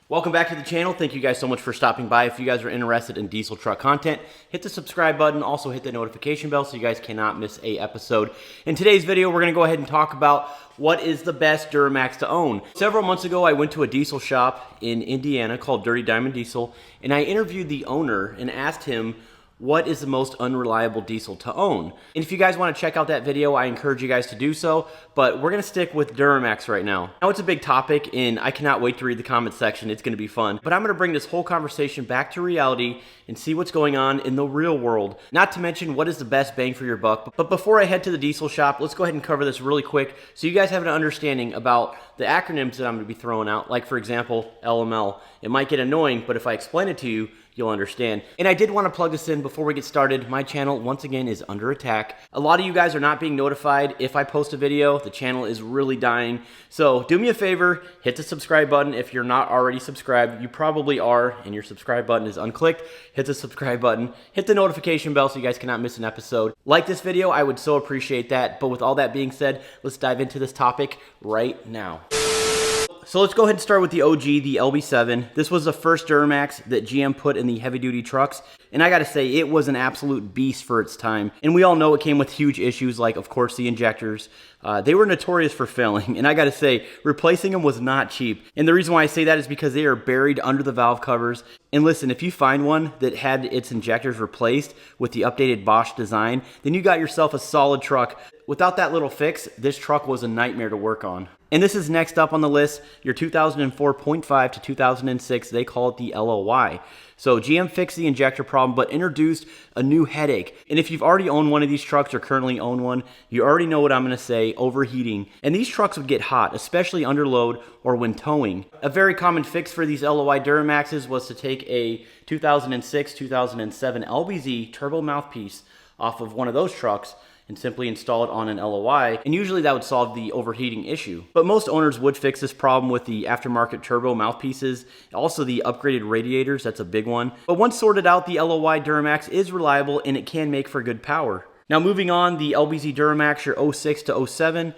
Welcome back to the channel. Thank you guys so much for stopping by. If you guys are interested in diesel truck content, hit the subscribe button. Also hit the notification bell so you guys cannot miss an episode. In today's video, we're going to go ahead and talk about what is the best Duramax to own. Several months ago, I went to a diesel shop in Indiana called Dirty Diamond Diesel, and I interviewed the owner and asked him what is the most unreliable diesel to own. And if you guys want to check out that video, I encourage you guys to do so, but we're going to stick with Duramax right now. Now it's a big topic and I cannot wait to read the comment section. It's going to be fun, but I'm going to bring this whole conversation back to reality and see what's going on in the real world. Not to mention what is the best bang for your buck. But before I head to the diesel shop, let's go ahead and cover this really quick so you guys have an understanding about the acronyms that I'm going to be throwing out. Like for example, LML. It might get annoying, but if I explain it to you, you'll understand. And I did want to plug this in before we get started. My channel, once again, is under attack. A lot of you guys are not being notified if I post a video. The channel is really dying. So do me a favor, hit the subscribe button. If you're not already subscribed, you probably are, and your subscribe button is unclicked. Hit the subscribe button, hit the notification bell so you guys cannot miss an episode. Like this video, I would so appreciate that. But with all that being said, let's dive into this topic right now. So let's go ahead and start with the OG, the LB7. This was the first Duramax that GM put in the heavy-duty trucks, and I gotta say, it was an absolute beast for its time. And we all know it came with huge issues like, of course, the injectors. They were notorious for failing, and I gotta say, replacing them was not cheap. And the reason why I say that is because they are buried under the valve covers. And listen, if you find one that had its injectors replaced with the updated Bosch design, then you got yourself a solid truck. Without that little fix, this truck was a nightmare to work on. And this is next up on the list, your 2004.5 to 2006, they call it the LLY. So GM fixed the injector problem, but introduced a new headache. And if you've already owned one of these trucks or currently own one, you already know what I'm gonna say, overheating. And these trucks would get hot, especially under load or when towing. A very common fix for these LLY Duramaxes was to take a 2006, 2007 LBZ turbo mouthpiece off of one of those trucks and simply install it on an LLY, and usually that would solve the overheating issue. But most owners would fix this problem with the aftermarket turbo mouthpieces, also the upgraded radiators, that's a big one. But once sorted out, the LLY Duramax is reliable and it can make for good power. Now moving on, the LBZ Duramax, your 06 to 07,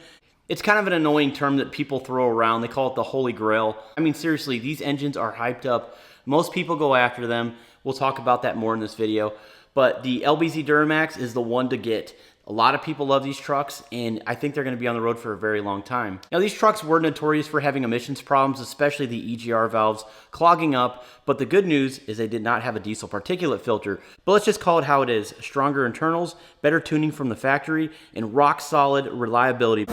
it's kind of an annoying term that people throw around. They call it the holy grail. I mean, seriously, these engines are hyped up. Most people go after them. We'll talk about that more in this video. But the LBZ Duramax is the one to get. A lot of people love these trucks, and I think they're going to be on the road for a very long time. Now, these trucks were notorious for having emissions problems, especially the EGR valves clogging up, but the good news is they did not have a diesel particulate filter. But let's just call it how it is. Stronger internals, better tuning from the factory, and rock-solid reliability.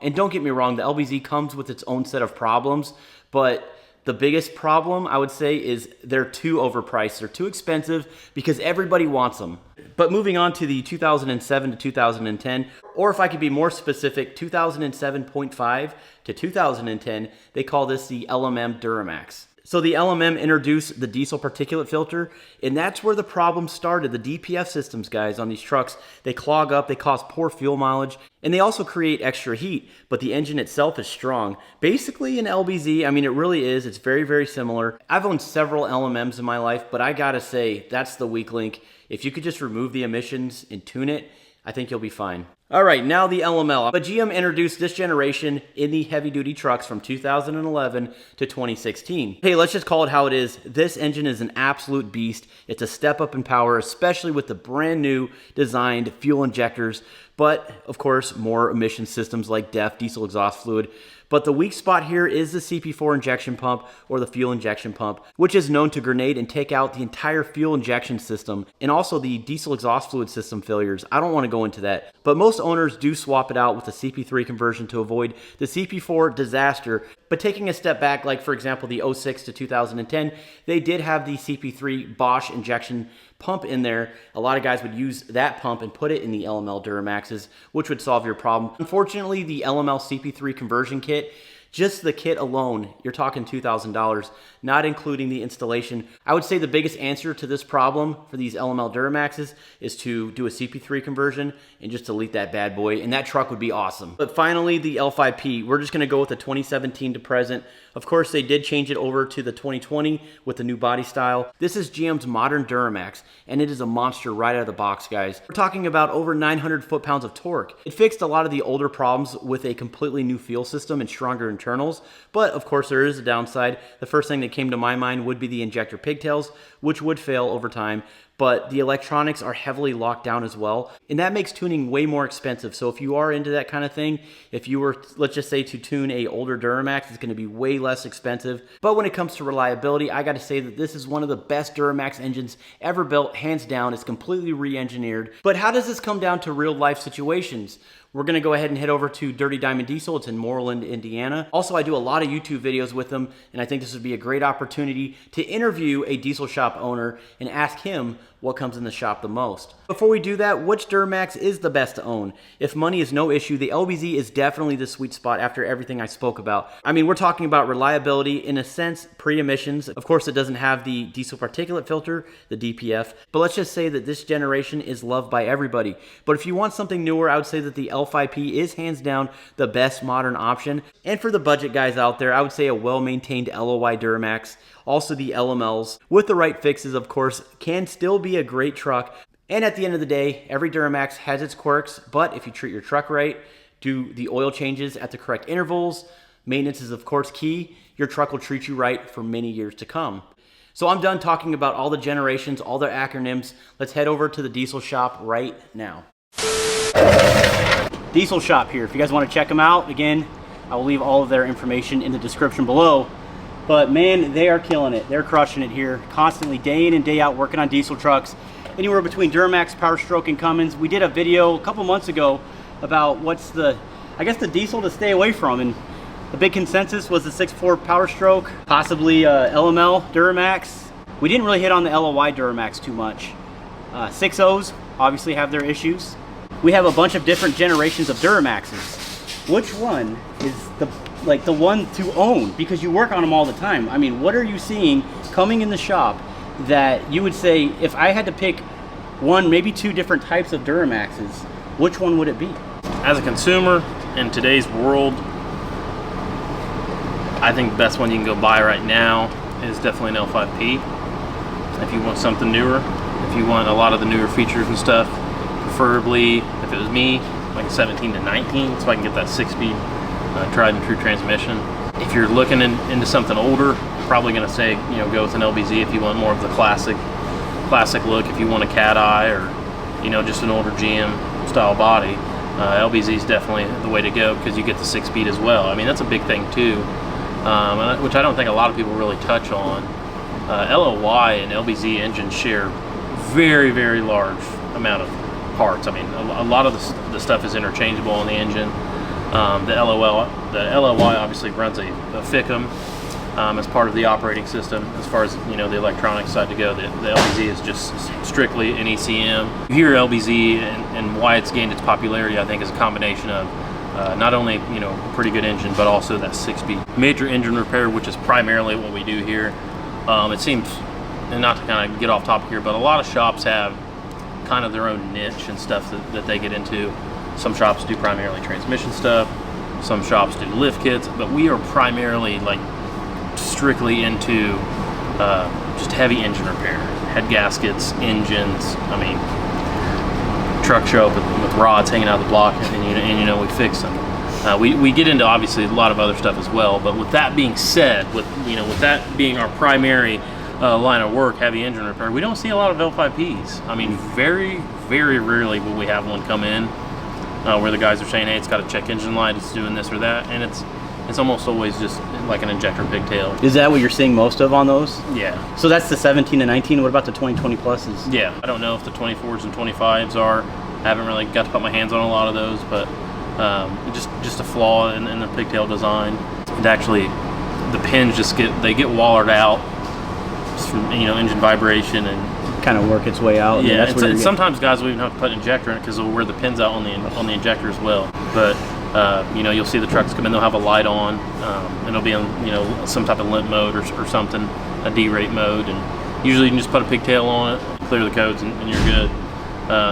And don't get me wrong, the LBZ comes with its own set of problems, but the biggest problem, I would say, is they're too overpriced. They're too expensive because everybody wants them. But moving on to the 2007 to 2010, or if I could be more specific, 2007.5 to 2010, they call this the LMM Duramax. So the LMM introduced the diesel particulate filter, and that's where the problem started. The DPF systems, guys, on these trucks, they clog up, they cause poor fuel mileage, and they also create extra heat, but the engine itself is strong. Basically an LBZ, I mean, it really is. It's very, very similar. I've owned several LMMs in my life, but I gotta say, that's the weak link. If you could just remove the emissions and tune it, I think you'll be fine. All right, now the LML. But GM introduced this generation in the heavy-duty trucks from 2011 to 2016. Hey, let's just call it how it is. This engine is an absolute beast. It's a step up in power, especially with the brand new designed fuel injectors, but of course, more emission systems like DEF, diesel exhaust fluid. But the weak spot here is the CP4 injection pump or the fuel injection pump, which is known to grenade and take out the entire fuel injection system and also the diesel exhaust fluid system failures. I don't want to go into that, but most owners do swap it out with the CP3 conversion to avoid the CP4 disaster. But taking a step back, like for example, the 06 to 2010, they did have the CP3 Bosch injection pump in there. A lot of guys would use that pump and put it in the LML Duramaxes, which would solve your problem. Unfortunately, the LML CP3 conversion kit, just the kit alone, you're talking $2,000, not including the installation. I would say the biggest answer to this problem for these LML Duramaxes is to do a CP3 conversion and just delete that bad boy, and that truck would be awesome. But finally, the L5P, we're just gonna go with the 2017 to present. Of course, they did change it over to the 2020 with the new body style. This is GM's modern Duramax, and it is a monster right out of the box, guys. We're talking about over 900 foot-pounds of torque. It fixed a lot of the older problems with a completely new fuel system and stronger internals. But of course there is a downside. The first thing that came to my mind would be the injector pigtails, which would fail over time. But the electronics are heavily locked down as well, and that makes tuning way more expensive. So if you are into that kind of thing, if you were, let's just say, to tune a older Duramax, it's going to be way less expensive. But when it comes to reliability, I got to say that this is one of the best Duramax engines ever built, hands down. It's completely re-engineered. But how does this come down to real life situations? We're going to go ahead and head over to Dirty Diamond Diesel. It's in Moreland, Indiana. Also, I do a lot of YouTube videos with them, and I think this would be a great opportunity to interview a diesel shop owner and ask him what comes in the shop the most. Before we do that, which Duramax is the best to own? If money is no issue, the LBZ is definitely the sweet spot after everything I spoke about. I mean, we're talking about reliability, in a sense, pre-emissions. Of course, it doesn't have the diesel particulate filter, the DPF, but let's just say that this generation is loved by everybody. But if you want something newer, I would say that the L5P is hands down the best modern option. And for the budget guys out there, I would say a well-maintained LLY Duramax. Also the LMLs, with the right fixes, of course, can still be a great truck. And at the end of the day, every Duramax has its quirks, but if you treat your truck right, do the oil changes at the correct intervals, maintenance is of course key, your truck will treat you right for many years to come. So I'm done talking about all the generations, all their acronyms. Let's head over to the diesel shop right now. Diesel shop here. If you guys want to check them out, again, I will leave all of their information in the description below. But man, they are killing it. They're crushing it here, constantly day in and day out working on diesel trucks. Anywhere between Duramax, Power Stroke, and Cummins. We did a video a couple months ago about what's the, I guess, the diesel to stay away from. And the big consensus was the 6.4 Power Stroke, possibly LML Duramax. We didn't really hit on the LLY Duramax too much. 6.0s obviously have their issues. We have a bunch of different generations of Duramaxes. Which one is the one to own? Because you work on them all the time. I mean, what are you seeing coming in the shop that you would say, if I had to pick one, maybe two different types of Duramaxes, which one would it be? As a consumer in today's world, I think the best one you can go buy right now is definitely an L5P. If you want something newer, if you want a lot of the newer features and stuff, preferably, if it was me, like a 17 to 19, so I can get that 6-speed tried and true transmission. If you're looking into something older, probably going to say, you know, go with an LBZ if you want more of the classic look. If you want a cat eye or, you know, just an older GM style body, LBZ is definitely the way to go because you get the 6-speed as well. I mean, that's a big thing too, which I don't think a lot of people really touch on. LLY and LBZ engines share very, very large amount of parts. I mean, a lot of the stuff is interchangeable in the engine. The LLY obviously runs a FICM as part of the operating system. As far as, you know, the electronic side to go, the LBZ is just strictly an ECM. You hear LBZ and why it's gained its popularity, I think, is a combination of not only, you know, a pretty good engine, but also that 6-speed. Major engine repair, which is primarily what we do here. It seems, and not to kind of get off topic here, but a lot of shops have kind of their own niche and stuff that they get into. Some shops do primarily transmission stuff, some shops do lift kits, but we are primarily like strictly into just heavy engine repair, head gaskets, engines. I mean, trucks show up with rods hanging out of the block, and you know we fix them. We get into obviously a lot of other stuff as well, but with that being said, with that being our primary line of work, heavy engine repair, we don't see a lot of L5Ps. I mean, very, very rarely will we have one come in where the guys are saying, hey, it's got a check engine light, it's doing this or that, and it's almost always just like an injector pigtail. Is that what you're seeing most of on those? Yeah. So that's the 17 to 19. What about the 2020 pluses? Yeah, I don't know if the 24s and 25s are. I haven't really got to put my hands on a lot of those, but just a flaw in the pigtail design. And actually, the pins get wallered out just from, you know, engine vibration and kind of work its way out. Yeah, and sometimes guys will even have to put an injector in it because they'll wear the pins out on the injector as well. But you know, you'll see the trucks come in, they'll have a light on, and it'll be on, you know, some type of limp mode or something, a D-rate mode, and usually you can just put a pigtail on it, clear the codes, and you're good.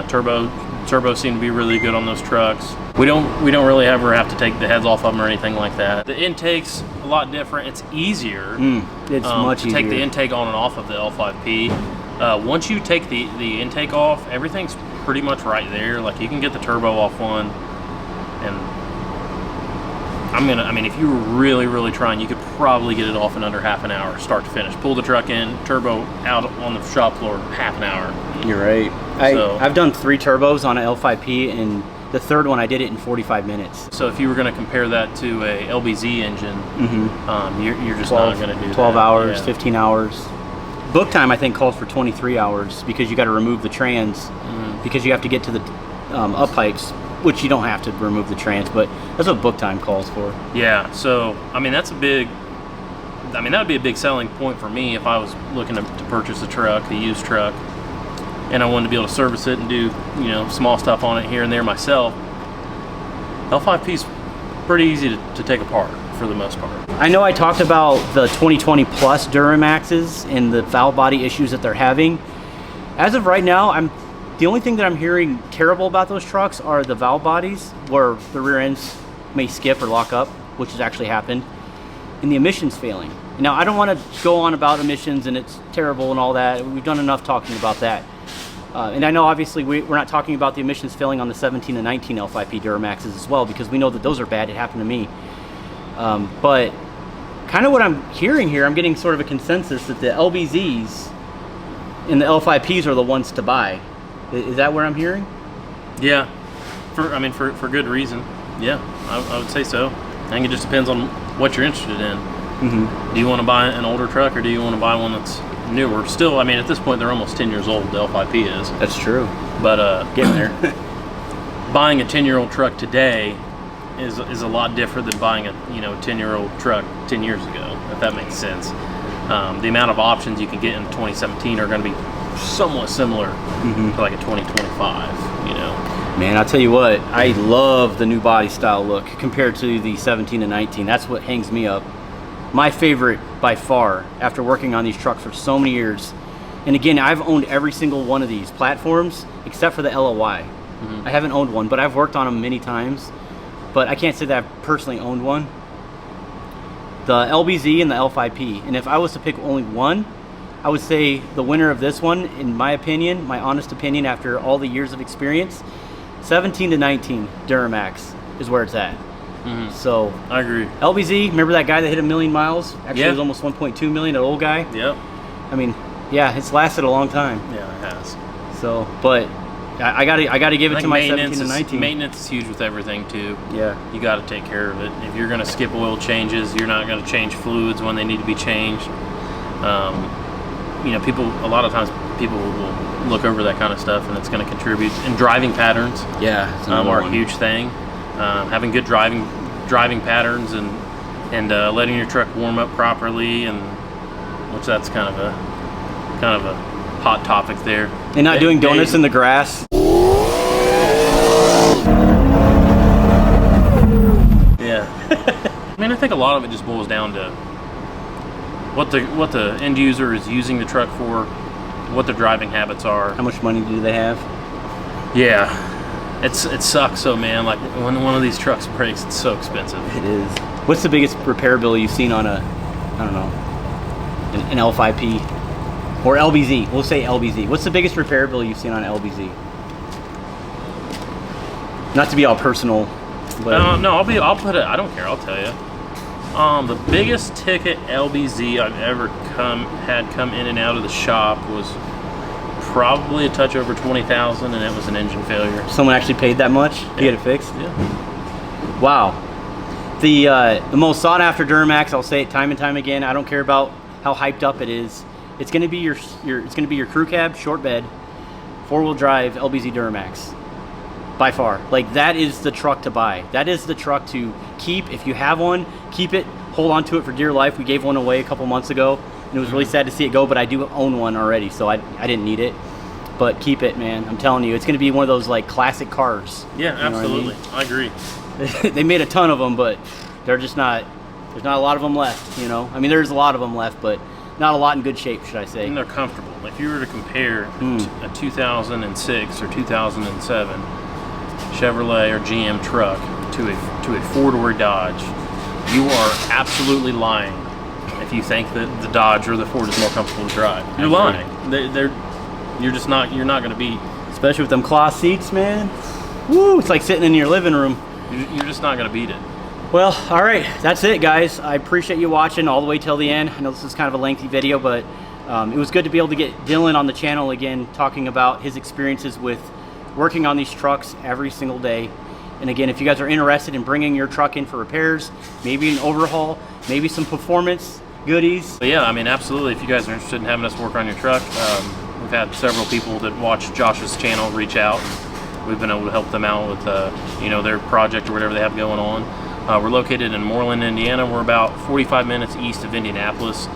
Turbos seem to be really good on those trucks. We don't really ever have to take the heads off of them or anything like that. The intake's a lot different. It's easier. It's much easier to take the intake on and off of the L5P. Once you take the intake off, everything's pretty much right there. Like, you can get the turbo off one, and I mean, if you were really trying, you could probably get it off in under half an hour, start to finish. Pull the truck in, turbo out on the shop floor, half an hour. You're right. I've done 3 turbos on an L5P, and the third one I did it in 45 minutes. So if you were going to compare that to a LBZ engine, you're just 12, not going to do 12 that. hours, Yeah. 15 hours. Book time I think calls for 23 hours because you got to remove the trans because you have to get to the up pipes, which you don't have to remove the trans, but that's what book time calls for. Yeah, so I mean that would be a big selling point for me if I was looking to purchase a truck, a used truck, and I wanted to be able to service it and do, you know, small stuff on it here and there myself. L5P's pretty easy to take apart for the most part. I know I talked about the 2020 plus Duramaxes and the valve body issues that they're having. As of right now, the only thing that I'm hearing terrible about those trucks are the valve bodies, where the rear ends may skip or lock up, which has actually happened, and the emissions failing. Now, I don't want to go on about emissions and it's terrible and all that. We've done enough talking about that. And I know obviously we're not talking about the emissions failing on the 17 and 19 L5P Duramaxes as well, because we know that those are bad. It happened to me. But kind of what I'm hearing here, I'm getting sort of a consensus that the LBZs and the L5Ps are the ones to buy. Is that what I'm hearing? Yeah, for good reason. Yeah, I would say so. I think it just depends on what you're interested in. Do you want to buy an older truck, or do you want to buy one that's newer? Still, I mean, at this point, they're almost 10 years old, the L5P is. That's true. But getting there. Buying a 10-year-old truck today is a lot different than buying a 10-year-old truck 10 years ago, if that makes sense. The amount of options you can get in 2017 are going to be somewhat similar to like a 2025, you know. Man, I'll tell you what, I love the new body style look compared to the 17 and 19. That's what hangs me up. My favorite by far, after working on these trucks for so many years. And again, I've owned every single one of these platforms except for the LLY. I haven't owned one, but I've worked on them many times. But I can't say that I've personally owned one. The LBZ and the L5P. And if I was to pick only one, I would say the winner of this one, in my opinion, my honest opinion after all the years of experience, 17 to 19 Duramax is where it's at. So I agree. LBZ, remember that guy that hit 1 million miles? Actually, it was almost 1.2 million, that old guy. Yep. I mean, yeah, it's lasted a long time. Yeah, it has. So, but I gotta give it to my 17 to 19. Maintenance is huge with everything too. Yeah. You got to take care of it. If you're going to skip oil changes, you're not going to change fluids when they need to be changed. You know, a lot of times people will look over that kind of stuff, and it's going to contribute. And driving patterns, are a huge thing. Having good driving patterns and letting your truck warm up properly, and which that's kind of a hot topic there. And not doing donuts in the grass. Yeah. I mean, I think a lot of it just boils down to what the end user is using the truck for, what their driving habits are. How much money do they have? Yeah. It sucks, so man, like when one of these trucks breaks, it's so expensive. It is. What's the biggest repair bill you've seen on an L5P or LBZ? We'll say LBZ. What's the biggest repair bill you've seen on LBZ? Not to be all personal, but no, I'll put it. I don't care. I'll tell you. The biggest ticket LBZ I've ever had come in and out of the shop was probably a touch over 20,000, and it was an engine failure. Someone actually paid that much to get it fixed? Yeah. Wow. The most sought after Duramax, I'll say it time and time again. I don't care about how hyped up it is. It's going to be your crew cab, short bed, 4-wheel drive LBZ Duramax. By far. Like, that is the truck to buy. That is the truck to keep. If you have one, keep it. Hold on to it for dear life. We gave one away a couple months ago, and it was really sad to see it go, but I do own one already, so I didn't need it. But keep it, man. I'm telling you, it's going to be one of those like classic cars. Yeah, absolutely. I agree. They made a ton of them, but they're just not. There's not a lot of them left. You know, I mean, there's a lot of them left, but not a lot in good shape, should I say? And they're comfortable. If you were to compare a 2006 or 2007 Chevrolet or GM truck to a four-door Dodge, you are absolutely lying if you think that the Dodge or the Ford is more comfortable to drive. You're lying. You're not going to beat. Especially with them cloth seats, man. Woo! It's like sitting in your living room. You're just not going to beat it. Well, all right, that's it, guys. I appreciate you watching all the way till the end. I know this is kind of a lengthy video, but it was good to be able to get Dylan on the channel again, talking about his experiences with working on these trucks every single day. And again, if you guys are interested in bringing your truck in for repairs, maybe an overhaul, maybe some performance goodies. But yeah, I mean, absolutely. If you guys are interested in having us work on your truck, we've had several people that watch Josh's channel reach out. We've been able to help them out with, you know, their project or whatever they have going on. We're located in Moreland, Indiana. We're about 45 minutes east of Indianapolis.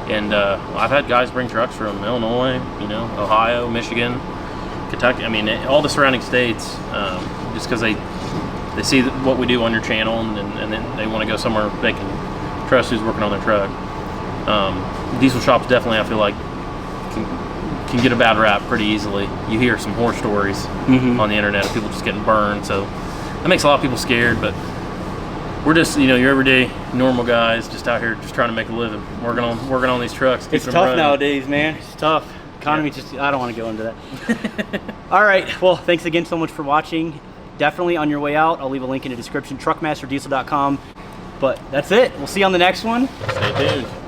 And I've had guys bring trucks from Illinois, you know, Ohio, Michigan, Kentucky. I mean, all the surrounding states, just because they see what we do on your channel, and then they want to go somewhere they can trust who's working on their truck. Diesel shops definitely, I feel like, can get a bad rap pretty easily. You hear some horror stories on the internet of people just getting burned, so that makes a lot of people scared. But we're just, you know, your everyday normal guys just out here just trying to make a living, working on these trucks. It's tough nowadays, man. It's tough. Economy, just, I don't want to go into that. All right, well, thanks again so much for watching. Definitely on your way out, I'll leave a link in the description, truckmasterdiesel.com. But that's it. We'll see you on the next one. Stay tuned.